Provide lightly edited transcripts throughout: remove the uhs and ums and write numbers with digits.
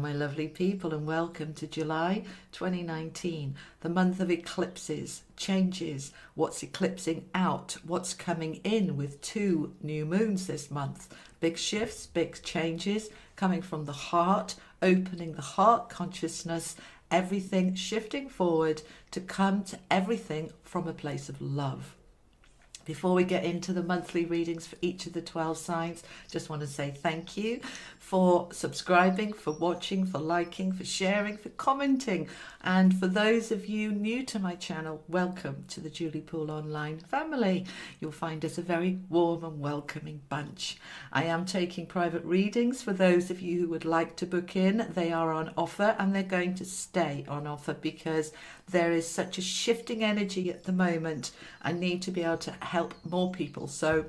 my lovely people, and welcome to July 2019, the month of eclipses, changes, what's eclipsing out, what's coming in with 2 new moons this month. Big shifts, big changes coming from the heart, opening the heart consciousness, everything shifting forward to come to everything from a place of love. Before we get into the monthly readings for each of the 12 signs, just want to say thank you for subscribing, for watching, for liking, for sharing, for commenting. And for those of you new to my channel, welcome to the Julie Poole Online family. You'll find us a very warm and welcoming bunch. I am taking private readings for those of you who would like to book in. They are on offer and they're going to stay on offer because there is such a shifting energy at the moment. I need to be able to help more people. So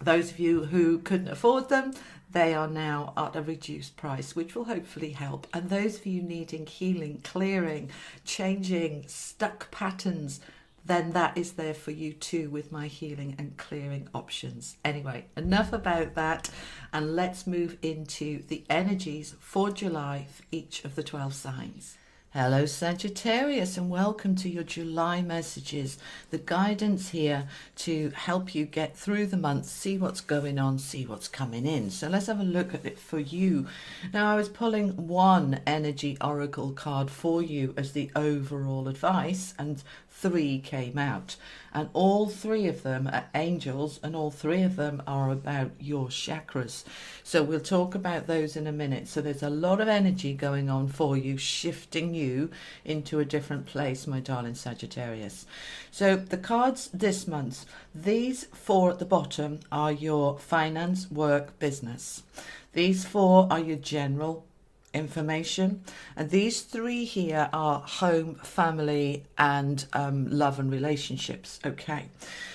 those of you who couldn't afford them, they are now at a reduced price, which will hopefully help. And those of you needing healing, clearing, changing stuck patterns, then that is there for you too with my healing and clearing options. Anyway, enough about that, and let's move into the energies for July for each of the 12 signs. Hello Sagittarius, and welcome to your July messages, the guidance here to help you get through the month, see what's going on, see what's coming in. So let's have a look at it for you. Now, I was pulling one energy oracle card for you as the overall advice, and 3 came out, and all 3 of them are angels, and all 3 of them are about your chakras. So we'll talk about those in a minute. So there's a lot of energy going on for you, shifting you into a different place, my darling Sagittarius. So the cards this month, these 4 at the bottom are your finance, work, business. These 4 are your general information, and these 3 here are home, family, and love and relationships. Okay,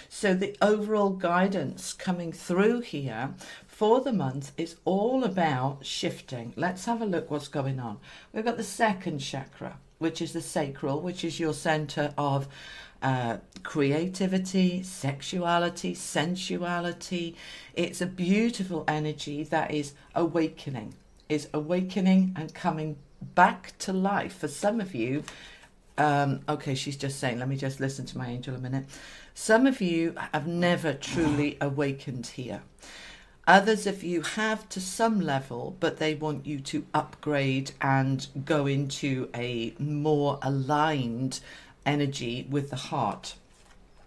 so the overall guidance coming through here for the month is all about shifting. Let's have a look what's going on. We've got the 2nd chakra, which is the sacral, which is your center of creativity, sexuality, sensuality. It's a beautiful energy that is awakening and coming back to life. For some of you, okay, she's just saying, let me just listen to my angel a minute. Some of you have never truly awakened here. Others of you have to some level, but they want you to upgrade and go into a more aligned energy with the heart.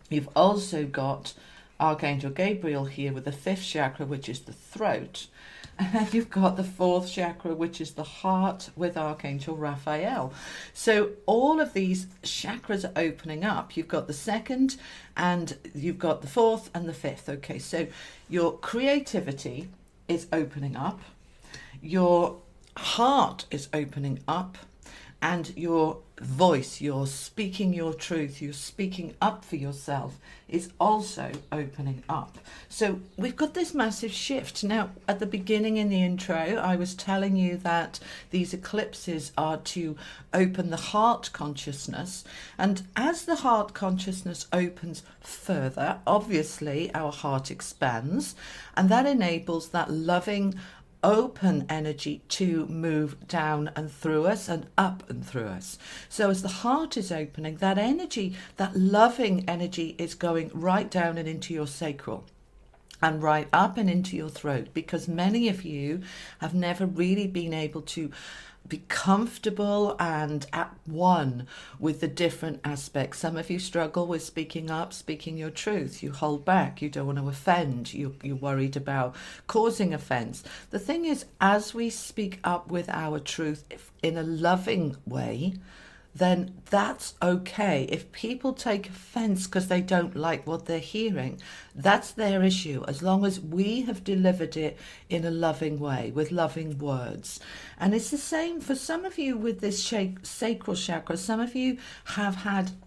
You've also got Archangel Gabriel here with the 5th chakra, which is the throat. And then you've got the 4th chakra, which is the heart, with Archangel Raphael. So all of these chakras are opening up. You've got the 2nd, and you've got the 4th and the 5th. Okay, so your creativity is opening up. Your heart is opening up. And your voice, you're speaking your truth, you're speaking up for yourself, is also opening up. So we've got this massive shift. Now, at the beginning in the intro, I was telling you that these eclipses are to open the heart consciousness. And as the heart consciousness opens further, obviously our heart expands, and that enables that loving, open energy to move down and through us and up and through us. So as the heart is opening, that energy, that loving energy, is going right down and into your sacral and right up and into your throat, because many of you have never really been able to be comfortable and at one with the different aspects. Some of you struggle with speaking up, speaking your truth. You hold back. You don't want to offend. You're worried about causing offense. The thing is, as we speak up with our truth in a loving way, then that's okay. If people take offense because they don't like what they're hearing, that's their issue, as long as we have delivered it in a loving way, with loving words. And it's the same for some of you with this sacral chakra. Some of you have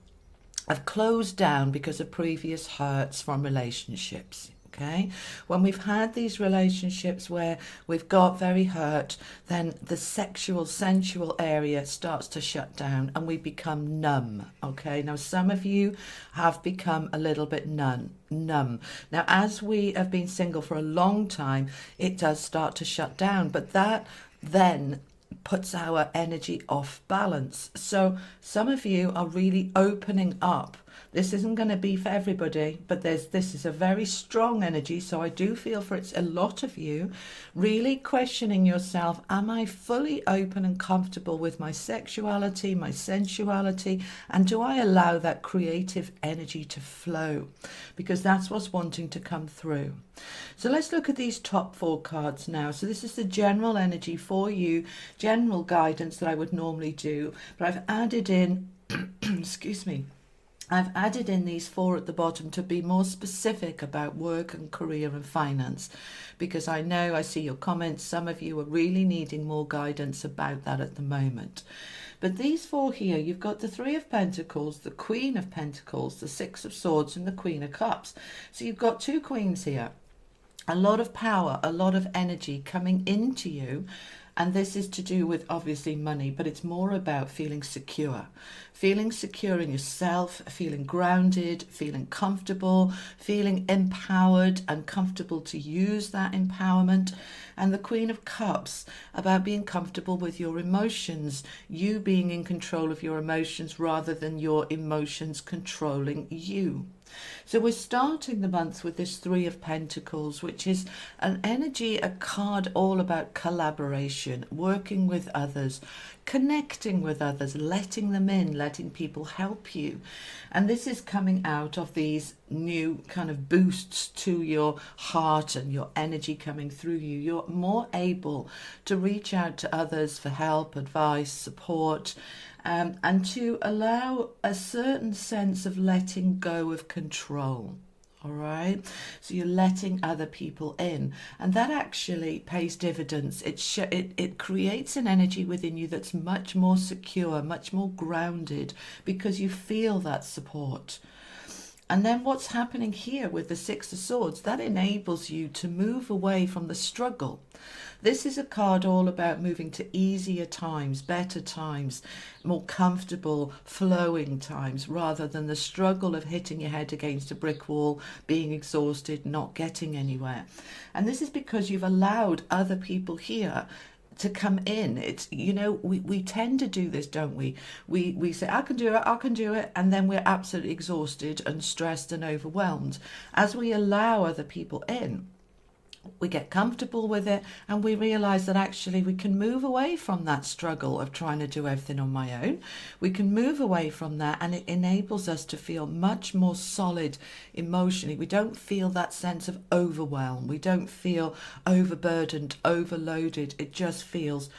closed down because of previous hurts from relationships. Okay, when we've had these relationships where we've got very hurt, then the sexual, sensual area starts to shut down and we become numb. Okay, now some of you have become a little bit numb. Now, as we have been single for a long time, it does start to shut down, but that then puts our energy off balance. So some of you are really opening up. This isn't going to be for everybody, but this is a very strong energy. So I do feel for it's a lot of you really questioning yourself. Am I fully open and comfortable with my sexuality, my sensuality? And do I allow that creative energy to flow? Because that's what's wanting to come through. So let's look at these top 4 cards now. So this is the general energy for you, general guidance that I would normally do. But I've added in, excuse me, I've added in these 4 at the bottom to be more specific about work and career and finance, because I know I see your comments. Some of you are really needing more guidance about that at the moment. But these 4 here, you've got the 3 of Pentacles, the Queen of Pentacles, the 6 of Swords, and the Queen of Cups. So you've got 2 queens here. A lot of power, a lot of energy coming into you. And this is to do with obviously money, but it's more about feeling secure in yourself, feeling grounded, feeling comfortable, feeling empowered and comfortable to use that empowerment. And the Queen of Cups, about being comfortable with your emotions, you being in control of your emotions rather than your emotions controlling you. So we're starting the month with this 3 of Pentacles, which is an energy, a card all about collaboration, working with others, connecting with others, letting them in, letting people help you. And this is coming out of these new kind of boosts to your heart and your energy coming through you. You're more able to reach out to others for help, advice, support, and to allow a certain sense of letting go of control. All right, so you're letting other people in, and that actually pays dividends. It creates an energy within you that's much more secure, much more grounded, because you feel that support. And then what's happening here with the 6 of Swords, that enables you to move away from the struggle. This is a card all about moving to easier times, better times, more comfortable, flowing times, rather than the struggle of hitting your head against a brick wall, being exhausted, not getting anywhere. And this is because you've allowed other people here to come in. It's, you know, we tend to do this, don't we? We say, I can do it, and then we're absolutely exhausted and stressed and overwhelmed. As we allow other people in, we get comfortable with it, and we realize that actually we can move away from that struggle of trying to do everything on my own. We can move away from that, and it enables us to feel much more solid emotionally. We don't feel that sense of overwhelm. We don't feel overburdened, overloaded. It just feels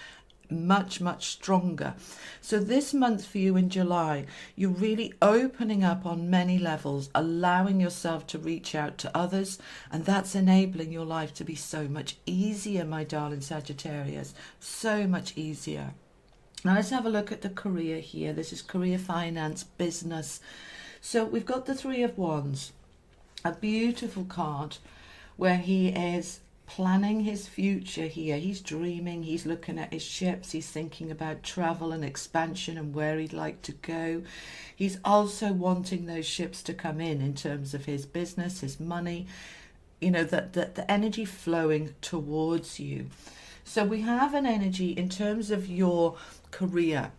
much stronger. So this month for you in July, you're really opening up on many levels, allowing yourself to reach out to others, and that's enabling your life to be so much easier, my darling Sagittarius, so much easier. Now let's have a look at the career here. This is career, finance, business. So we've got the 3 of Wands, a beautiful card where he is planning his future here. He's dreaming, he's looking at his ships, he's thinking about travel and expansion and where he'd like to go. He's also wanting those ships to come in terms of his business, his money, you know, that the energy flowing towards you. So we have an energy in terms of your career,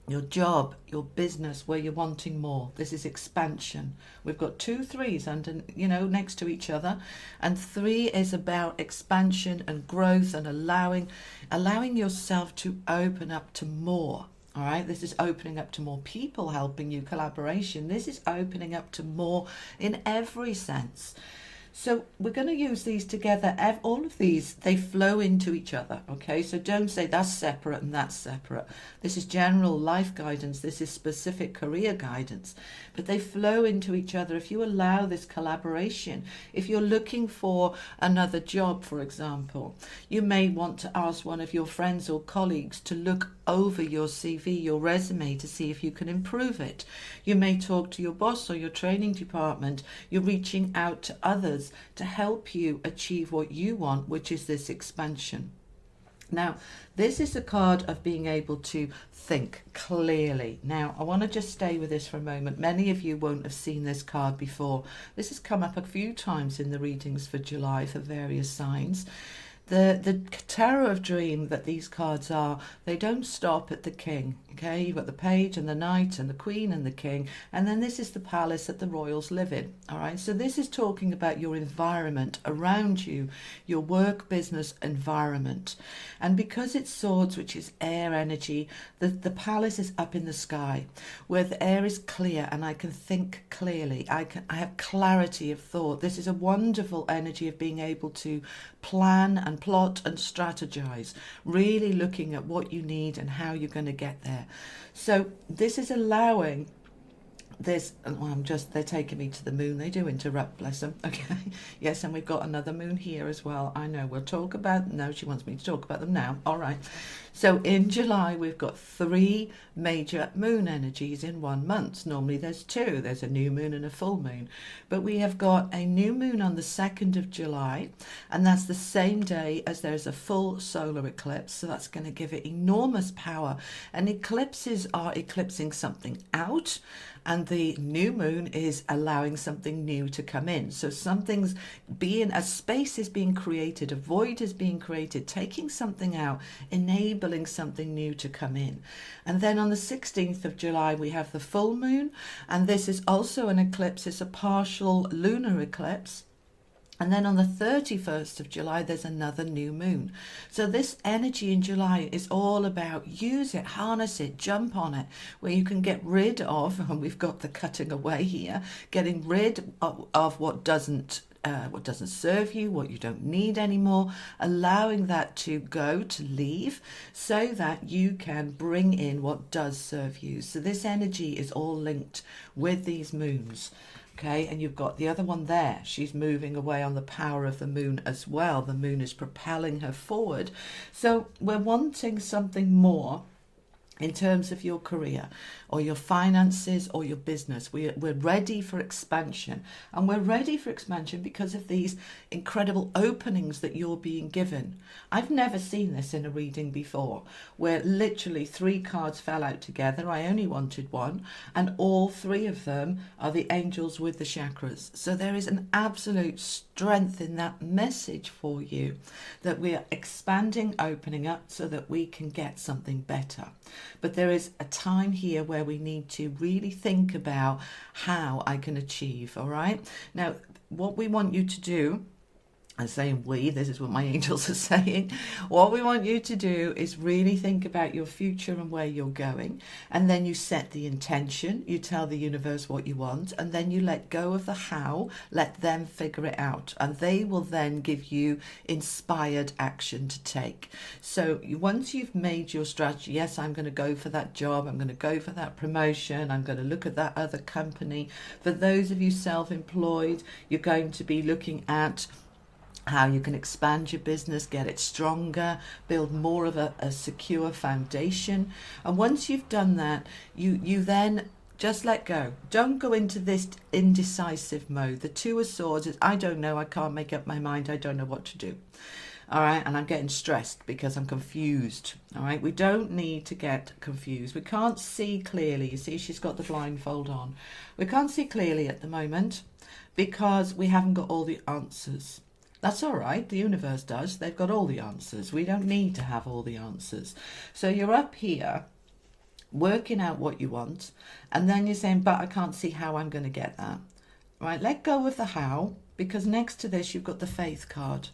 your job, your business, where you're wanting more. This is expansion. We've got 2 3s under, you know, next to each other, and 3 is about expansion and growth and allowing yourself to open up to more. All right, this is opening up to more people helping you, collaboration. This is opening up to more in every sense. So we're going to use these together. All of these, they flow into each other, okay? So don't say that's separate and that's separate. This is general life guidance. This is specific career guidance. But they flow into each other if you allow this collaboration. If you're looking for another job, for example, you may want to ask one of your friends or colleagues to look over your CV, your resume, to see if you can improve it. You may talk to your boss or your training department. You're reaching out to others to help you achieve what you want, which is this expansion. Now, this is a card of being able to think clearly. Now, I want to just stay with this for a moment. Many of you won't have seen this card before. This has come up a few times in the readings for July for various signs. The Tarot of Dream that these cards are, they don't stop at the king. Okay, you've got the page and the knight and the queen and the king, and then this is the palace that the royals live in. All right, so this is talking about your environment around you, your work, business environment. And because it's swords, which is air energy, the palace is up in the sky where the air is clear and I can think clearly. I have clarity of thought. This is a wonderful energy of being able to plan and plot and strategize, really looking at what you need and how you're going to get there. So this is allowing this, well, they're taking me to the moon. They do interrupt, bless them. Okay, yes, and we've got another moon here as well. I know, we'll talk about, no, she wants me to talk about them now. All right. So in July, we've got 3 major moon energies in 1 month. Normally there's 2. There's a new moon and a full moon. But we have got a new moon on the 2nd of July, and that's the same day as there's a full solar eclipse. So that's going to give it enormous power. And eclipses are eclipsing something out, and the new moon is allowing something new to come in. So something's being, a space is being created, a void is being created, taking something out, enabling something new to come in. And then on the 16th of July, we have the full moon, and this is also an eclipse. It's a partial lunar eclipse. And then on the 31st of July, there's another new moon. So this energy in July is all about use it, harness it, jump on it, where you can get rid of, and we've got the cutting away here, getting rid of what doesn't serve you, what you don't need anymore, allowing that to go, to leave, so that you can bring in what does serve you. So this energy is all linked with these moons. Okay, and you've got the other one there. She's moving away on the power of the moon as well. The moon is propelling her forward. So we're wanting something more in terms of your career or your finances or your business. We're ready for expansion, and we're ready for expansion because of these incredible openings that you're being given. I've never seen this in a reading before, where literally 3 cards fell out together. I only wanted 1, and all 3 of them are the angels with the chakras. So there is an absolute strength in that message for you, that we are expanding, opening up so that we can get something better. But there is a time here where we need to really think about how I can achieve, all right? Now, what we want you to do, I'm saying we, this is what my angels are saying. What we want you to do is really think about your future and where you're going. And then you set the intention, you tell the universe what you want, and then you let go of the how, let them figure it out. And they will then give you inspired action to take. So once you've made your strategy, yes, I'm going to go for that job, I'm going to go for that promotion, I'm going to look at that other company. For those of you self-employed, you're going to be looking at how you can expand your business, get it stronger, build more of a secure foundation. And once you've done that, you then just let go. Don't go into this indecisive mode. The 2 of Swords is, I don't know, I can't make up my mind, I don't know what to do. All right, and I'm getting stressed because I'm confused. All right, we don't need to get confused. We can't see clearly. You see, she's got the blindfold on. We can't see clearly at the moment because we haven't got all the answers. That's all right, the universe does. They've got all the answers. We don't need to have all the answers. So you're up here working out what you want, and then you're saying, but I can't see how I'm going to get that. Right, let go of the how, because next to this you've got the faith card.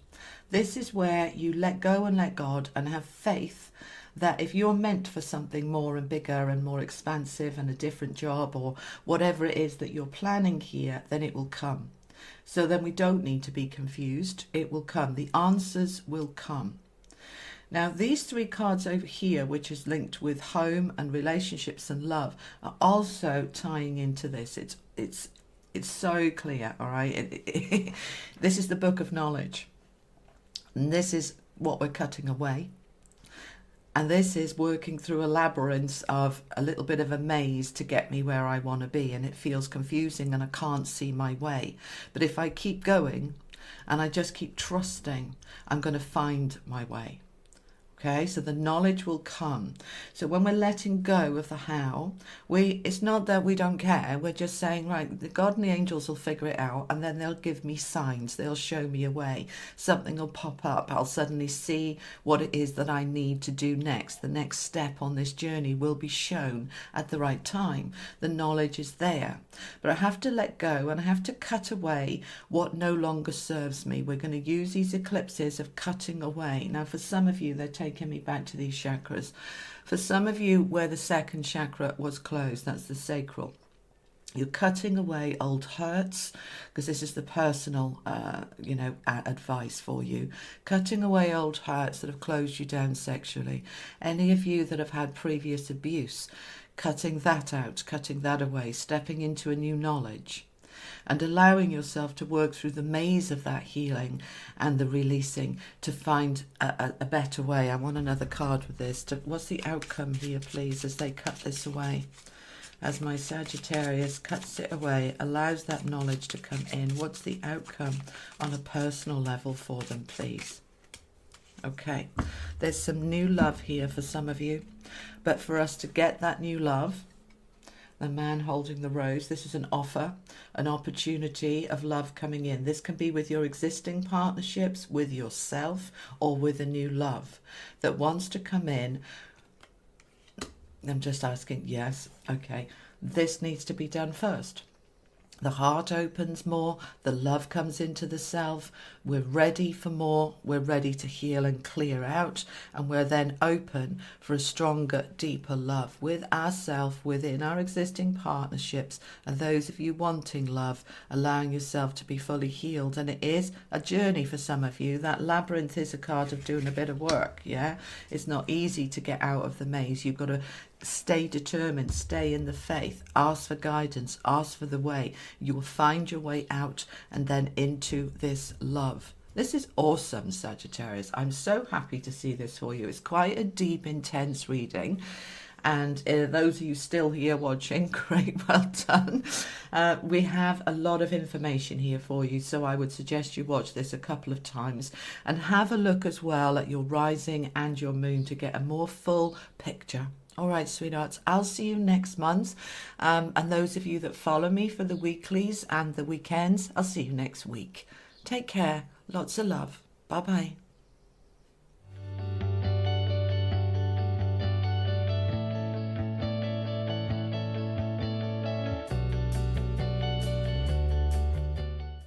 This is where you let go and let God and have faith that if you're meant for something more and bigger and more expansive and a different job or whatever it is that you're planning here, then it will come. So then we don't need to be confused. It will come. The answers will come. Now, these 3 cards over here, which is linked with home and relationships and love, are also tying into this. It's so clear, all right? This is the book of knowledge. And this is what we're cutting away. And this is working through a labyrinth of a little bit of a maze to get me where I want to be. And it feels confusing and I can't see my way. But if I keep going and I just keep trusting, I'm going to find my way. Okay, so the knowledge will come. So when we're letting go of the how, it's not that we don't care. We're just saying, right, the God and the angels will figure it out, and then they'll give me signs. They'll show me a way. Something will pop up. I'll suddenly see what it is that I need to do next. The next step on this journey will be shown at the right time. The knowledge is there. But I have to let go, and I have to cut away what no longer serves me. We're going to use these eclipses of cutting away. Now, for some of you, they're taking me back to these chakras. For some of you, where the second chakra was closed, that's the sacral. You're cutting away old hurts, because this is the personal, advice for you. Cutting away old hurts that have closed you down sexually. Any of you that have had previous abuse, cutting that out, cutting that away, stepping into a new knowledge, and allowing yourself to work through the maze of that healing and the releasing to find a better way. I want another card with this. What's the outcome here, please, as they cut this away? As my Sagittarius cuts it away, allows that knowledge to come in. What's the outcome on a personal level for them, please? Okay, there's some new love here for some of you. But for us to get that new love, the man holding the rose, this is an offer, an opportunity of love coming in. This can be with your existing partnerships, with yourself, or with a new love that wants to come in. I'm just asking, yes, okay. This needs to be done first. The heart opens more, the love comes into the self, we're ready for more, we're ready to heal and clear out, and we're then open for a stronger, deeper love with ourselves, within our existing partnerships, and those of you wanting love, allowing yourself to be fully healed. And it is a journey for some of you. That labyrinth is a card of doing a bit of work, yeah? It's not easy to get out of the maze. You've got to stay determined, stay in the faith, ask for guidance, ask for the way. You will find your way out and then into this love. This is awesome, Sagittarius. I'm so happy to see this for you. It's quite a deep, intense reading. And those of you still here watching, great, well done. We have a lot of information here for you, so I would suggest you watch this a couple of times and have a look as well at your rising and your moon to get a more full picture. All right, sweethearts, I'll see you next month. And those of you that follow me for the weeklies and the weekends, I'll see you next week. Take care. Lots of love. Bye-bye.